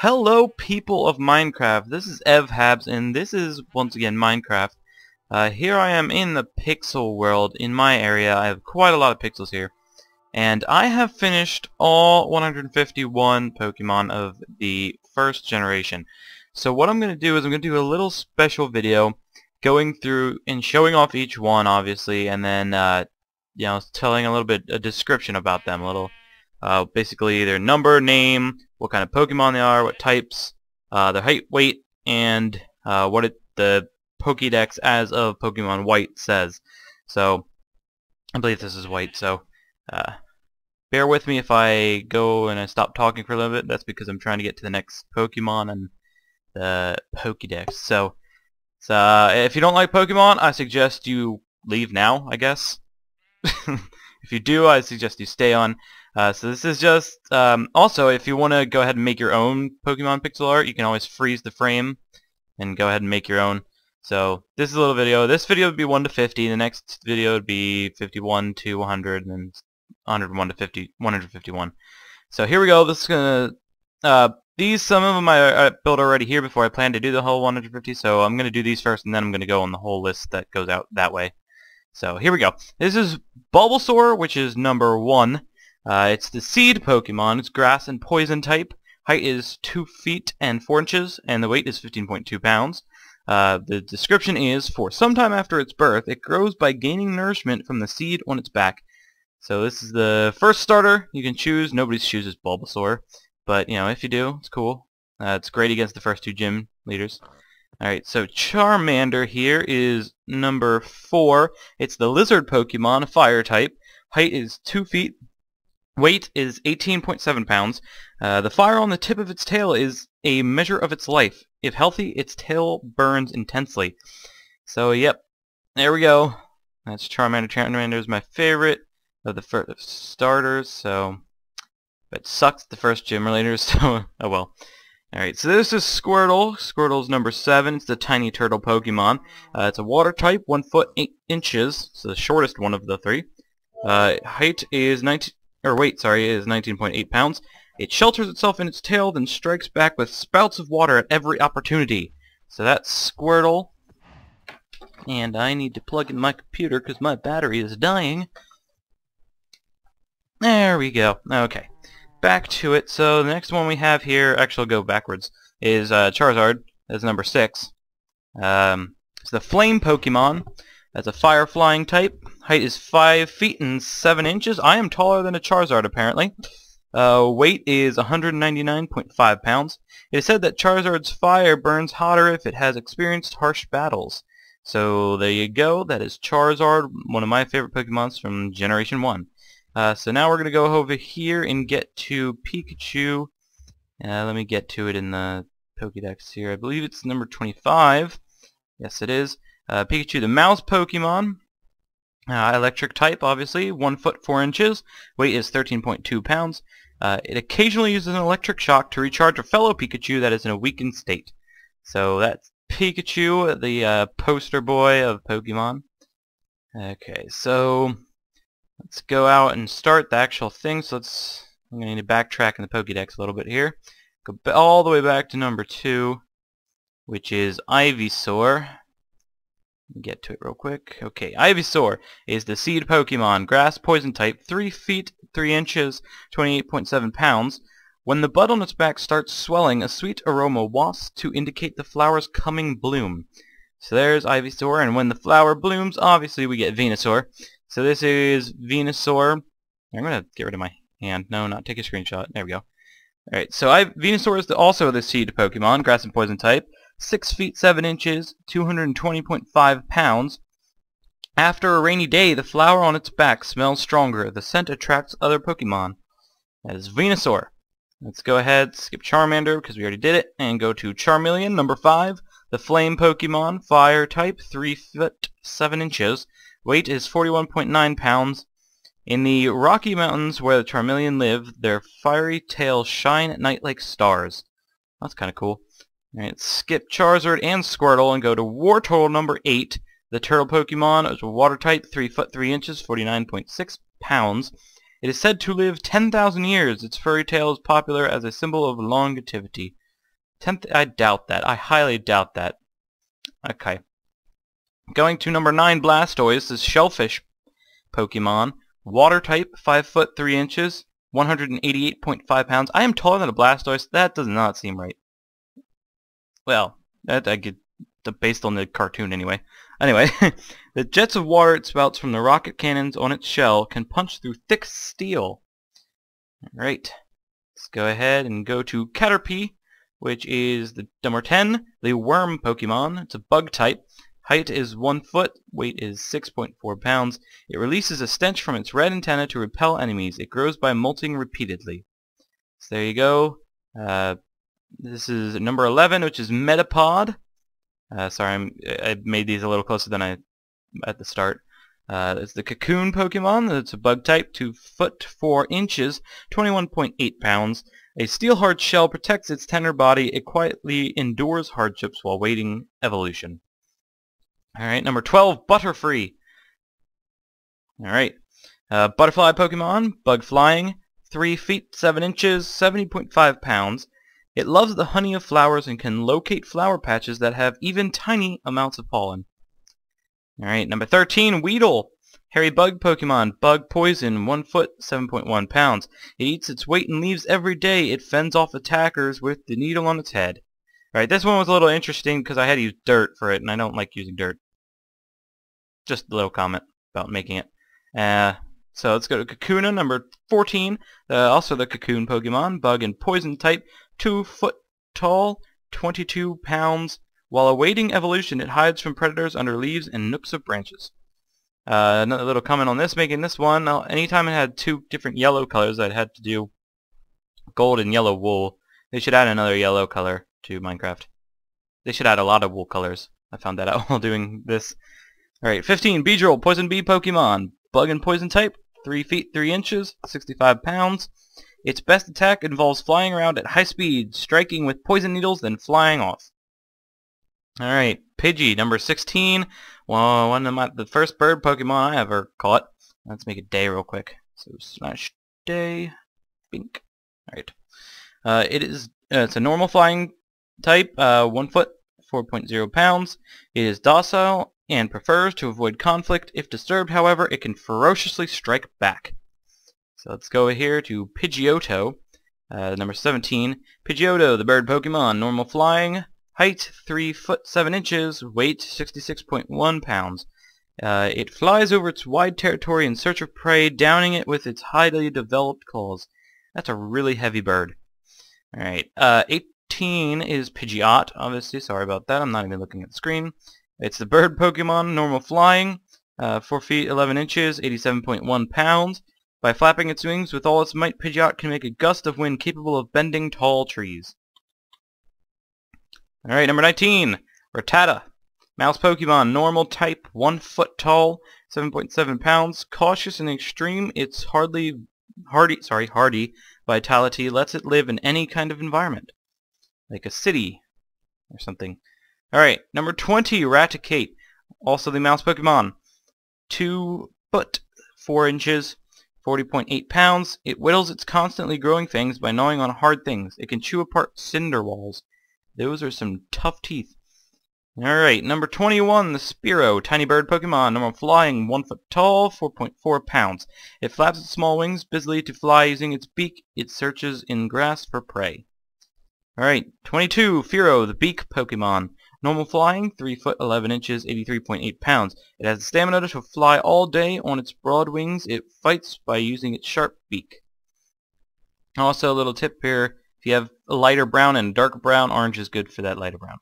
Hello people of Minecraft, this is EvHabs and this is once again Minecraft. Here I am in the pixel world in my area. I have quite a lot of pixels here. And I have finished all 151 Pokemon of the first generation. So what I'm going to do is I'm going to do a little special video going through and showing off each one obviously, and then telling a little bit a description about them, a little basically their number, name, what kind of Pokemon they are, what types, their height, weight, and the Pokédex as of Pokemon White says. So I believe this is White, so bear with me if I go and I stop talking for a little bit. That's because I'm trying to get to the next Pokemon and the Pokédex. So if you don't like Pokemon, I suggest you leave now, I guess. If you do, I suggest you stay on. So this is just, also if you want to go ahead and make your own Pokemon pixel art, you can always freeze the frame and go ahead and make your own. So this is a little video. This video would be 1 to 50, the next video would be 51 to 100, and then 101 to 151. So here we go. This is gonna, some of them I built already here before I plan to do the whole 150, so I'm gonna do these first and then I'm gonna go on the whole list that goes out that way. So here we go. This is Bulbasaur, which is number 1. It's the seed Pokemon. It's grass and poison type. Height is 2 feet and 4 inches, and the weight is 15.2 pounds. The description is, for sometime after its birth, it grows by gaining nourishment from the seed on its back. So this is the first starter you can choose. Nobody chooses Bulbasaur, but if you do, it's cool. It's great against the first 2 gym leaders. Alright, so Charmander here is number 4. It's the lizard Pokemon, fire type. Height is 2 feet. Weight is 18.7 pounds. The fire on the tip of its tail is a measure of its life. If healthy, its tail burns intensely. So, yep. There we go. That's Charmander. Charmander is my favorite of the first starters, so... But it sucks the first gym leaders, so... oh well. Alright, so this is Squirtle. Squirtle's number 7. It's the tiny turtle Pokemon. It's a water type, 1 foot 8 inches. So the shortest one of the 3. Height is weight is 19.8 pounds. It shelters itself in its tail, then strikes back with spouts of water at every opportunity. So that's Squirtle. And I need to plug in my computer because my battery is dying. There we go. Okay. Back to it. So the next one we have here, actually I'll go backwards, is Charizard. That's number 6. It's the Flame Pokemon. That's a fire flying type. Height is 5 feet and 7 inches. I am taller than a Charizard apparently. Weight is 199.5 pounds. It is said that Charizard's fire burns hotter if it has experienced harsh battles. So there you go. That is Charizard, one of my favorite Pokemons from Generation 1. So now we're going to go over here and get to Pikachu. Let me get to it in the Pokédex here. I believe it's number 25. Yes, it is. Pikachu, the mouse Pokemon. Electric type, obviously. 1 foot 4 inches. Weight is 13.2 pounds. It occasionally uses an electric shock to recharge a fellow Pikachu that is in a weakened state. So that's Pikachu, the poster boy of Pokemon. Okay, so... let's go out and start the actual thing. So I'm going to need to backtrack in the Pokédex a little bit here. Go all the way back to number 2, which is Ivysaur. Let me get to it real quick. Okay, Ivysaur is the seed Pokemon, grass poison type, 3 feet 3 inches, 28.7 pounds. When the bud on its back starts swelling, a sweet aroma wafts to indicate the flower's coming bloom. So there's Ivysaur, and when the flower blooms, obviously we get Venusaur. So this is Venusaur. I'm going to get rid of my hand. No, not take a screenshot. There we go. Alright, so Venusaur is also the seed Pokemon, grass and poison type. 6 feet 7 inches, 220.5 pounds. After a rainy day, the flower on its back smells stronger. The scent attracts other Pokemon. That is Venusaur. Let's go ahead, skip Charmander because we already did it, and go to Charmeleon, number 5. The flame Pokemon, fire type, 3 foot 7 inches. Weight is 41.9 pounds. In the Rocky Mountains where the Charmeleon live, their fiery tails shine at night like stars. That's kind of cool. Alright, skip Charizard and Squirtle and go to Wartortle number 8. The turtle Pokemon is a water type, 3 foot 3 inches, 49.6 pounds. It is said to live 10,000 years. Its furry tail is popular as a symbol of longevity. 10th, I doubt that. I highly doubt that. Okay. Going to number 9, Blastoise, this shellfish Pokemon. Water type, 5 foot 3 inches, 188.5 pounds. I am taller than a Blastoise. That does not seem right. Well, that I get based on the cartoon anyway. Anyway, the jets of water it spouts from the rocket cannons on its shell can punch through thick steel. Alright, let's go ahead and go to Caterpie, which is the number 10, the worm Pokemon. It's a bug type. Height is 1 foot, weight is 6.4 pounds. It releases a stench from its red antenna to repel enemies. It grows by molting repeatedly. So there you go. This is number 11, which is Metapod. Sorry, I made these a little closer than I at the start. It's the Cocoon Pokemon. It's a bug type, 2 foot 4 inches, 21.8 pounds. A steel-hard shell protects its tender body. It quietly endures hardships while waiting evolution. Alright, number 12, Butterfree. Alright, Butterfly Pokemon, bug flying, 3 feet 7 inches, 70.5 pounds. It loves the honey of flowers and can locate flower patches that have even tiny amounts of pollen. Alright, number 13, Weedle. Hairy bug Pokemon, bug poison, 1 foot, 7.1 pounds. It eats its weight in leaves every day. It fends off attackers with the needle on its head. Alright, this one was a little interesting because I had to use dirt for it, and I don't like using dirt. Just a little comment about making it. So let's go to Kakuna, number 14. Also the Cocoon Pokemon, bug and poison type, 2 foot tall, 22 pounds. While awaiting evolution, it hides from predators under leaves and nooks of branches. Another little comment on this, making this one, anytime it had 2 different yellow colors, I'd had to do gold and yellow wool. They should add another yellow color to Minecraft. They should add a lot of wool colors. I found that out while doing this. Alright, 15, Beedrill, poison bee Pokemon. Bug and poison type, 3 feet 3 inches, 65 pounds. Its best attack involves flying around at high speed, striking with poison needles, then flying off. Alright, Pidgey, number 16. Well, the first bird Pokemon I ever caught. Let's make a day real quick. So slash day. Bink. Alright. It's a normal flying type, 1 foot, 4.0 pounds. It is docile and prefers to avoid conflict. If disturbed, however, it can ferociously strike back. So let's go here to Pidgeotto, number 17. Pidgeotto, the bird Pokemon, normal flying. Height 3 foot 7 inches, weight 66.1 pounds. It flies over its wide territory in search of prey, downing it with its highly developed claws. That's a really heavy bird. Alright, 18 is Pidgeot, obviously, sorry about that, I'm not even looking at the screen. It's the bird Pokemon, normal flying, 4 feet 11 inches, 87.1 pounds. By flapping its wings with all its might, Pidgeot can make a gust of wind capable of bending tall trees. Alright, number 19, Rattata. Mouse Pokemon, normal type, 1 foot tall, 7.7 pounds. Cautious and extreme, its hardy vitality lets it live in any kind of environment, like a city or something. Alright, number 20, Raticate. Also the mouse Pokemon. 2 foot 4 inches, 40.8 pounds. It whittles its constantly growing fangs by gnawing on hard things. It can chew apart cinder walls. Those are some tough teeth. Alright, number 21, the Spearow. Tiny bird Pokemon. Normal flying, 1 foot tall, 4.4 pounds. It flaps its small wings busily to fly using its beak. It searches in grass for prey. Alright, 22, Fearow, the beak Pokemon. Normal flying, 3 foot 11 inches, 83.8 pounds. It has the stamina to fly all day on its broad wings. It fights by using its sharp beak. Also, a little tip here. If you have a lighter brown and dark brown, orange is good for that lighter brown.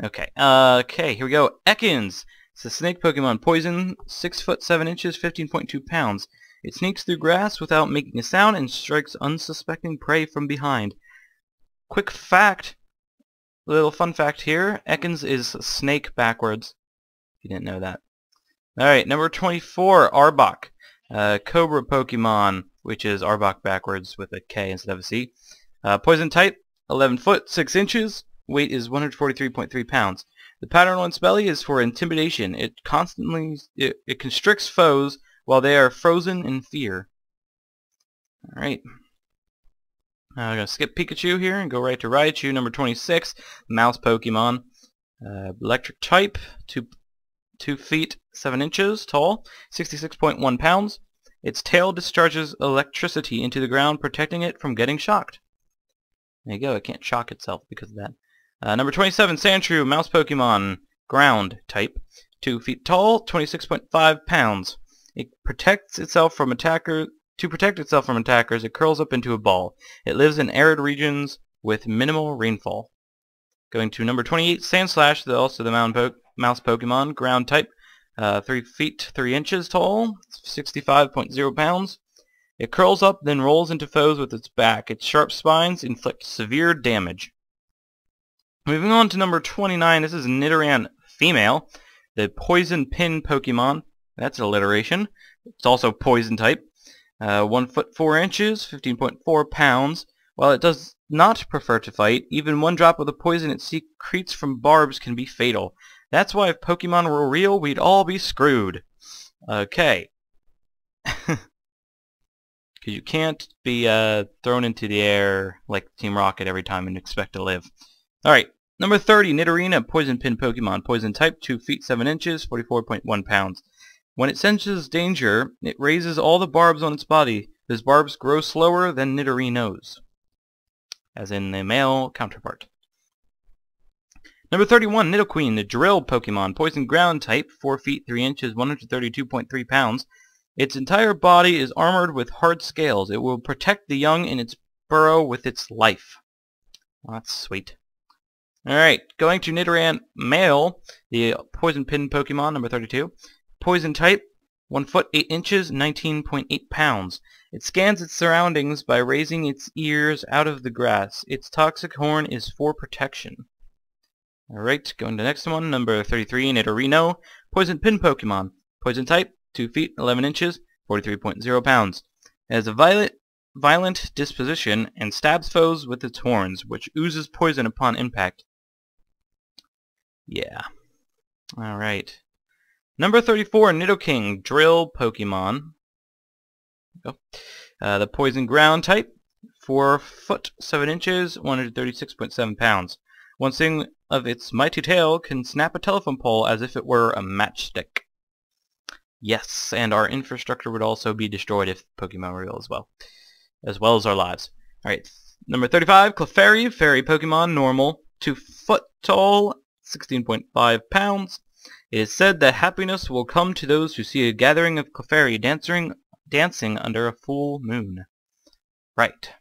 Okay, here we go. Ekans. It's a snake Pokemon. Poison, 6 foot 7 inches, 15.2 pounds. It sneaks through grass without making a sound and strikes unsuspecting prey from behind. Quick fact, little fun fact here. Ekans is snake backwards. If you didn't know that. Alright, number 24, Arbok. Cobra Pokemon, which is Arbok backwards with a K instead of a C. Poison type, 11 foot 6 inches, weight is 143.3 pounds. The pattern on its belly is for intimidation. It constricts foes while they are frozen in fear. Alright. I'm going to skip Pikachu here and go right to Raichu, number 26, mouse Pokemon. Electric type, 2 feet 7 inches tall, 66.1 pounds. Its tail discharges electricity into the ground, protecting it from getting shocked. There you go, it can't shock itself because of that. Number 27, Sandshrew, mouse Pokemon, ground type, 2 feet tall, 26.5 pounds. It protects itself from attackers. To protect itself from attackers, it curls up into a ball. It lives in arid regions with minimal rainfall. Going to number 28, Sandslash, also the mouse Pokemon, ground type, 3 feet 3 inches tall, 65.0 pounds. It curls up, then rolls into foes with its back. Its sharp spines inflict severe damage. Moving on to number 29, this is Nidoran female, the poison pin Pokemon. That's alliteration. It's also poison type. 1 foot 4 inches, 15.4 pounds. While it does not prefer to fight, even 1 drop of the poison it secretes from barbs can be fatal. That's why if Pokemon were real, we'd all be screwed. Okay. Because you can't be thrown into the air like Team Rocket every time and expect to live. Alright, number 30, Nidorina, poison pin Pokemon. Poison type, 2 feet 7 inches, 44.1 pounds. When it senses danger, it raises all the barbs on its body. Those barbs grow slower than Nidorino's, as in the male counterpart. Number 31, Nidoqueen, the drill Pokemon. Poison ground type, 4 feet 3 inches, 132.3 pounds. Its entire body is armored with hard scales. It will protect the young in its burrow with its life. Well, that's sweet. Alright, going to Nidoran male, the poison pin Pokemon, number 32. Poison type, 1 foot 8 inches, 19.8 pounds. It scans its surroundings by raising its ears out of the grass. Its toxic horn is for protection. Alright, going to the next one, number 33, Nidorino, poison pin Pokemon. Poison type, 2 feet 11 inches, 43.0 pounds. It has a violent disposition and stabs foes with its horns, which oozes poison upon impact. Yeah. Alright. Number 34, Nidoking, drill Pokemon. The poison ground type, 4 foot 7 inches, 136.7 pounds. One swing of its mighty tail can snap a telephone pole as if it were a matchstick. Yes, and our infrastructure would also be destroyed if Pokemon were real as well as our lives. Alright, number 35, Clefairy, fairy Pokemon, normal, 2 foot tall, 16.5 pounds. It is said that happiness will come to those who see a gathering of Clefairy dancing under a full moon. Right.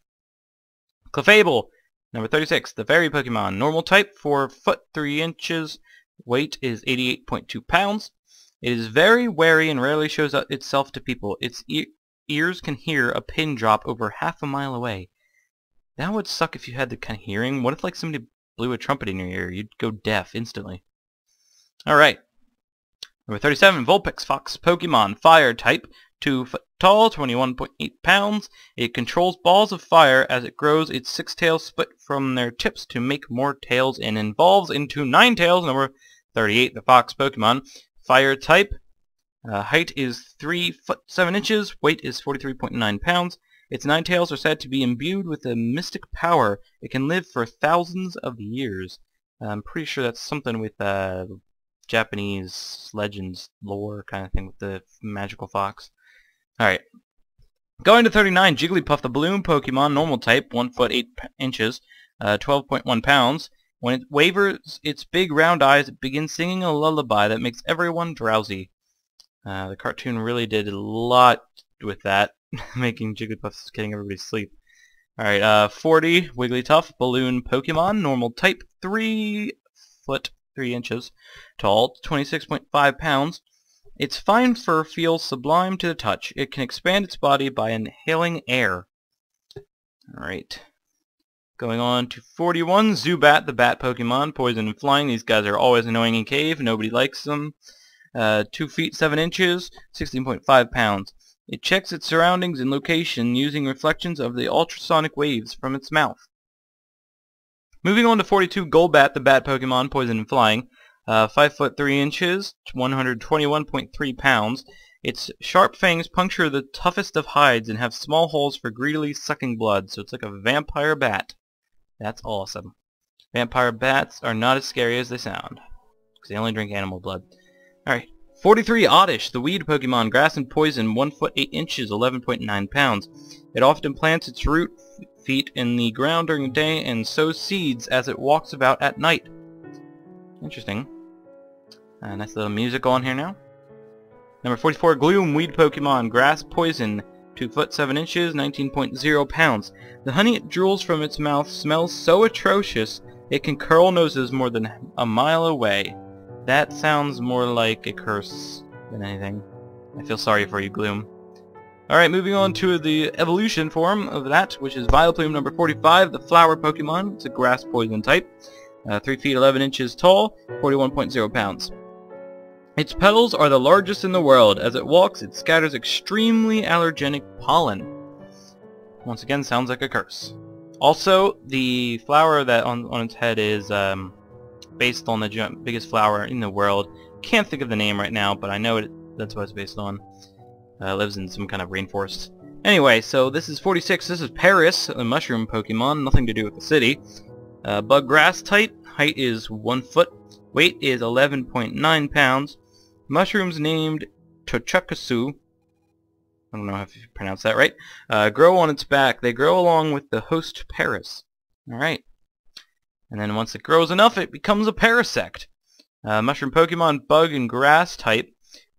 Clefable, number 36, the fairy Pokemon, normal type, 4 foot 3 inches, weight is 88.2 pounds. It is very wary and rarely shows itself to people. Its ears can hear a pin drop over half a mile away. That would suck if you had that kind of hearing. What if like somebody blew a trumpet in your ear? You'd go deaf instantly. Alright. Number 37, Vulpix Fox Pokemon, fire type, 2 foot tall, 21.8 pounds. It controls balls of fire as it grows. Its 6 tails split from their tips to make more tails and evolves into 9 tails. Number 38, the Fox Pokemon, fire type. Height is 3 foot 7 inches. Weight is 43.9 pounds. Its 9 tails are said to be imbued with a mystic power. It can live for thousands of years. I'm pretty sure that's something with Japanese legends, lore kind of thing with the magical fox. Alright. Going to 39, Jigglypuff, the balloon Pokemon, normal type, 1 foot 8 inches, 12.1 pounds. When it wavers its big round eyes, it begins singing a lullaby that makes everyone drowsy. The cartoon really did a lot with that, making Jigglypuff getting everybody sleep. Alright, 40, Wigglytuff, balloon Pokemon, normal type, 3 foot 3 inches tall, 26.5 pounds. Its fine fur feels sublime to the touch. It can expand its body by inhaling air. Alright. Going on to 41, Zubat, the bat Pokemon, poison and flying. These guys are always annoying in cave. Nobody likes them. 2 feet 7 inches, 16.5 pounds. It checks its surroundings and location using reflections of the ultrasonic waves from its mouth. Moving on to 42, Golbat, the bat Pokemon, poison and flying. 5 foot 3 inches, 121.3 pounds. Its sharp fangs puncture the toughest of hides and have small holes for greedily sucking blood, so it's like a vampire bat. That's awesome. Vampire bats are not as scary as they sound, because they only drink animal blood. Alright. 43 Oddish, the weed Pokemon, grass and poison, 1 foot 8 inches, 11.9 pounds. It often plants its root feet in the ground during the day and sows seeds as it walks about at night. Interesting. Nice little music on here now. Number 44, Gloom, weed Pokemon, grass poison, 2 foot 7 inches, 19.0 pounds. The honey it drools from its mouth smells so atrocious it can curl noses more than a mile away. That sounds more like a curse than anything. I feel sorry for you, Gloom. Alright, moving on to the evolution form of that, which is Vileplume number 45, the flower Pokemon. It's a grass poison type. 3 feet 11 inches tall, 41.0 pounds. Its petals are the largest in the world. As it walks, it scatters extremely allergenic pollen. Once again, sounds like a curse. Also, the flower that on its head is based on the biggest flower in the world. Can't think of the name right now, but I know that's what it's based on. Lives in some kind of rainforest. Anyway, so this is 46. This is Paris, a mushroom Pokemon. Nothing to do with the city. Bug grass type. Height is 1 foot. Weight is 11.9 pounds. Mushrooms named Tochakasu. I don't know if you pronounce that right. Grow on its back. They grow along with the host Paris. Alright. And then once it grows enough, it becomes a parasect. Mushroom Pokemon, bug and grass type.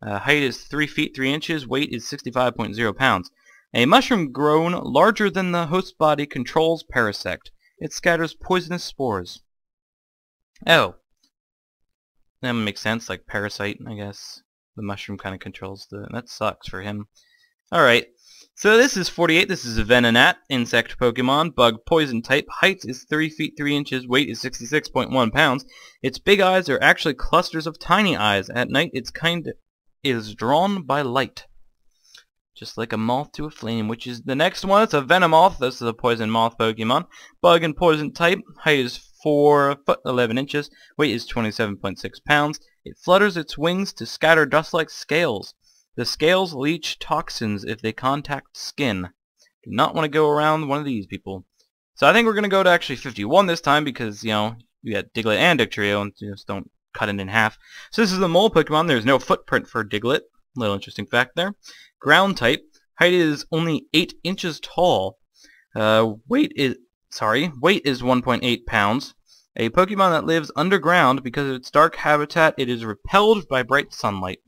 Height is 3 feet 3 inches. Weight is 65.0 pounds. A mushroom grown larger than the host body controls parasect. It scatters poisonous spores. Oh. That makes sense, like parasite, I guess. The mushroom kind of controls the... That sucks for him. Alright. So this is 48. This is a Venonat, insect Pokemon, bug poison type. Height is 3 feet 3 inches. Weight is 66.1 pounds. Its big eyes are actually clusters of tiny eyes. At night, its kind is drawn by light. Just like a moth to a flame, which is the next one. It's a Venomoth. This is a poison moth Pokemon. Bug and poison type. Height is 4 foot 11 inches. Weight is 27.6 pounds. It flutters its wings to scatter dust-like scales. The scales leach toxins if they contact skin. Do not want to go around one of these people. So I think we're going to go to actually 51 this time because, you know, you got Diglett and Dugtrio, and just don't cut it in half. So this is the mole Pokemon. There's no footprint for Diglett. Little interesting fact there. Ground type. Height is only 8 inches tall. Weight is 1.8 pounds. A Pokemon that lives underground because of its dark habitat. It is repelled by bright sunlight.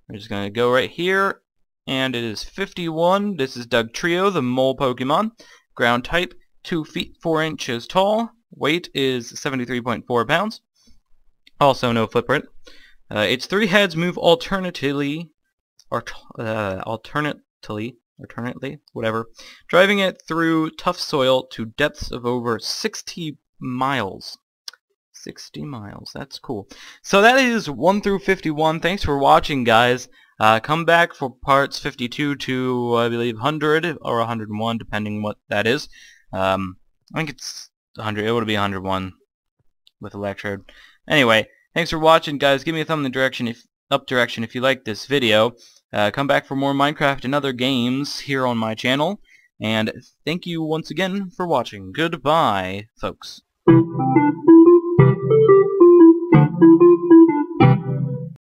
We're just going to go right here, and it is 51. This is Dugtrio, the mole Pokemon. Ground type, 2 feet 4 inches tall. Weight is 73.4 pounds. Also no footprint. Its 3 heads move alternately, whatever, driving it through tough soil to depths of over 60 miles. 60 miles. That's cool. So that is 1 through 51. Thanks for watching, guys. Come back for parts 52 to, I believe, 100 or 101, depending what that is. I think it's 100. It would be 101 with Electrode. Anyway, thanks for watching, guys. Give me a thumb in the up direction if you like this video. Come back for more Minecraft and other games here on my channel. And thank you once again for watching. Goodbye, folks.